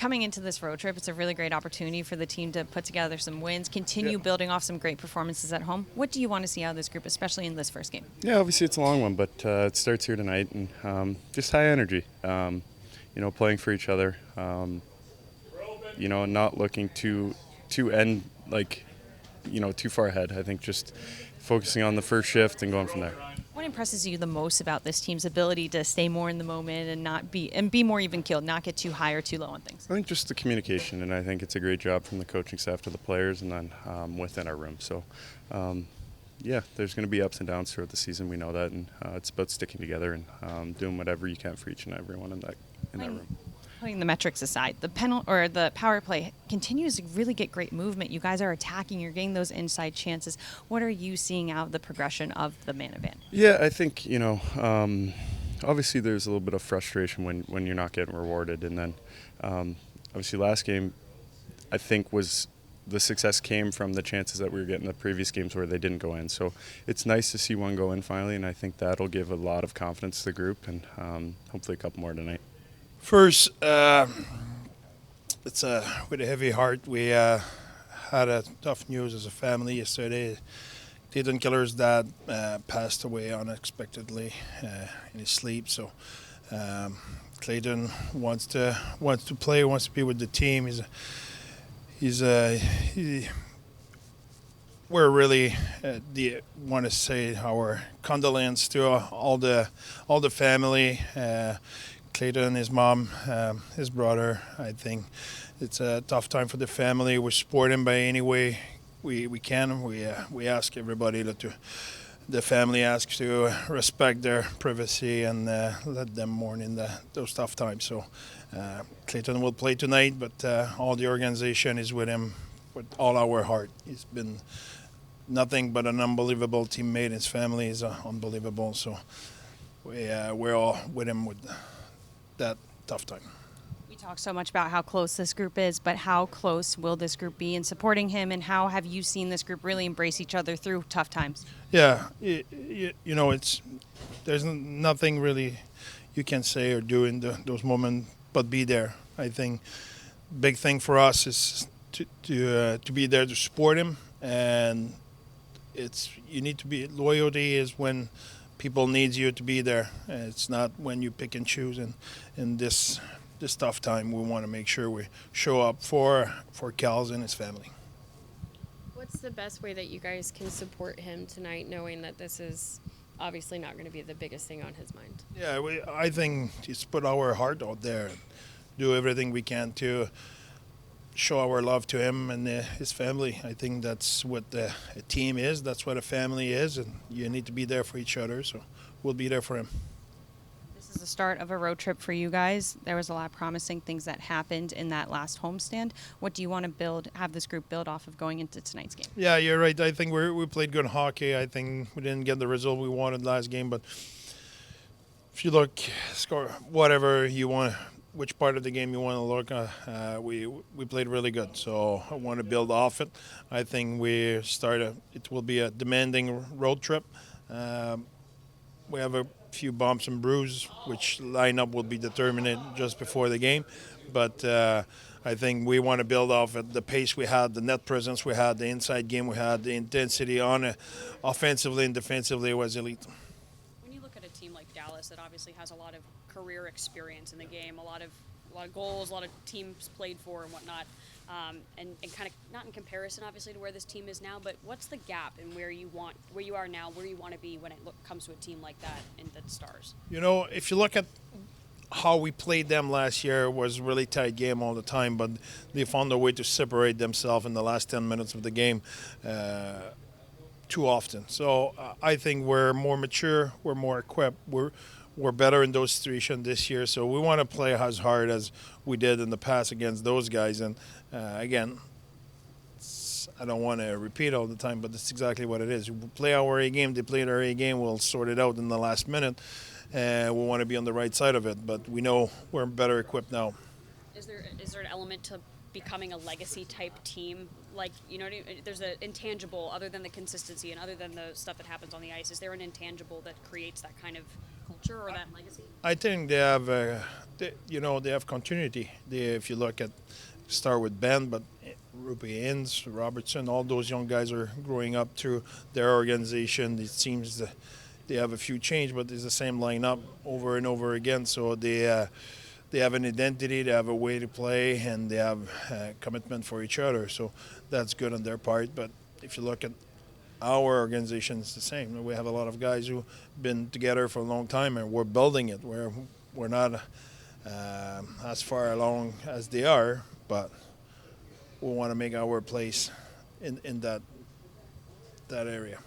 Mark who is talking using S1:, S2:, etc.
S1: coming into this road trip, it's a really great opportunity for the team to put together some wins, continue building off some great performances at home. What do you want to see out of this group, especially in this first game?
S2: Yeah, obviously it's a long one, but it starts here tonight, and just high energy. Playing for each other. Not looking to end too far ahead. I think just focusing on the first shift and going from there.
S1: What impresses you the most about this team's ability to stay more in the moment and be more even keeled, not get too high or too low on things?
S2: I think just the communication, and I think it's a great job from the coaching staff to the players, and then within our room. So, there's going to be ups and downs throughout the season. We know that, and it's about sticking together and doing whatever you can for each and everyone in that room.
S1: Putting the metrics aside, the power play continues to really get great movement. You guys are attacking. You're getting those inside chances. What are you seeing out of the progression of the man advantage?
S2: Yeah, I think obviously there's a little bit of frustration when you're not getting rewarded, and then obviously last game I think was the success came from the chances that we were getting in the previous games where they didn't go in. So it's nice to see one go in finally, and I think that'll give a lot of confidence to the group, and hopefully a couple more tonight.
S3: First, it's with a heavy heart. We had a tough news as a family yesterday. Clayton Keller's dad passed away unexpectedly in his sleep. So Clayton wants to play, wants to be with the team. We're really want to say our condolences to all the family. Clayton, his mom, his brother. I think it's a tough time for the family. We support him by any way we can. We ask everybody the family asks to respect their privacy and let them mourn in those tough times. So Clayton will play tonight, but all the organization is with him with all our heart. He's been nothing but an unbelievable teammate. His family is unbelievable. So we're all with him with that tough time.
S1: We talk so much about how close this group is, but how close will this group be in supporting him, and how have you seen this group really embrace each other through tough times?
S3: Yeah, there's nothing really you can say or do in those moments but be there. I think big thing for us is to be there to support him, and you need to be loyalty is when people need you to be there. It's not when you pick and choose. And in this tough time, we want to make sure we show up for Cal's and his family.
S4: What's the best way that you guys can support him tonight, knowing that this is obviously not going to be the biggest thing on his mind?
S3: Yeah, I think just put our heart out there, do everything we can to show our love to him and his family. I think that's what a team is. That's what a family is, and you need to be there for each other. So we'll be there for him.
S1: This is the start of a road trip for you guys. There was a lot of promising things that happened in that last homestand. What do you want to have this group build off of going into tonight's game?
S3: Yeah, you're right. I think we played good hockey. I think we didn't get the result we wanted last game, but if you look, score whatever you want, which part of the game you want to look at, we played really good. So I want to build off it. I think it will be a demanding road trip. We have a few bumps and bruises, which lineup will be determined just before the game. But I think we want to build off it. The pace we had, the net presence we had, the inside game we had, the intensity offensively and defensively was elite.
S5: When you look at a team like Dallas that obviously has a lot of career experience in the game, a lot of goals, a lot of teams played for and whatnot, and kind of not in comparison obviously to where this team is now, but what's the gap in where you are now, where you want to be when it comes to a team like that in the Stars?
S3: If you look at how we played them last year, it was a really tight game all the time, but they found a way to separate themselves in the last 10 minutes of the game too often. So I think we're more mature, we're more equipped, we're better in those situations this year. So we want to play as hard as we did in the past against those guys. And again, I don't want to repeat all the time, but that's exactly what it is. We play our A game, they play their A game, we'll sort it out in the last minute. And we want to be on the right side of it, but we know we're better equipped now.
S5: Is there an element to becoming a legacy type team? Like, there's an intangible other than the consistency and other than the stuff that happens on the ice. Is there an intangible that creates that kind of culture or that legacy?
S3: I think they have they have continuity. If you look at start with Ben, but Rupe Inns, Robertson, all those young guys are growing up through their organization. It seems that they have a few change, but it's the same lineup over and over again. So they have an identity, they have a way to play, and they have commitment for each other. So that's good on their part. But if you look at our organization, it's the same. We have a lot of guys who've been together for a long time, and we're building it. We're not as far along as they are, but we want to make our place in that area.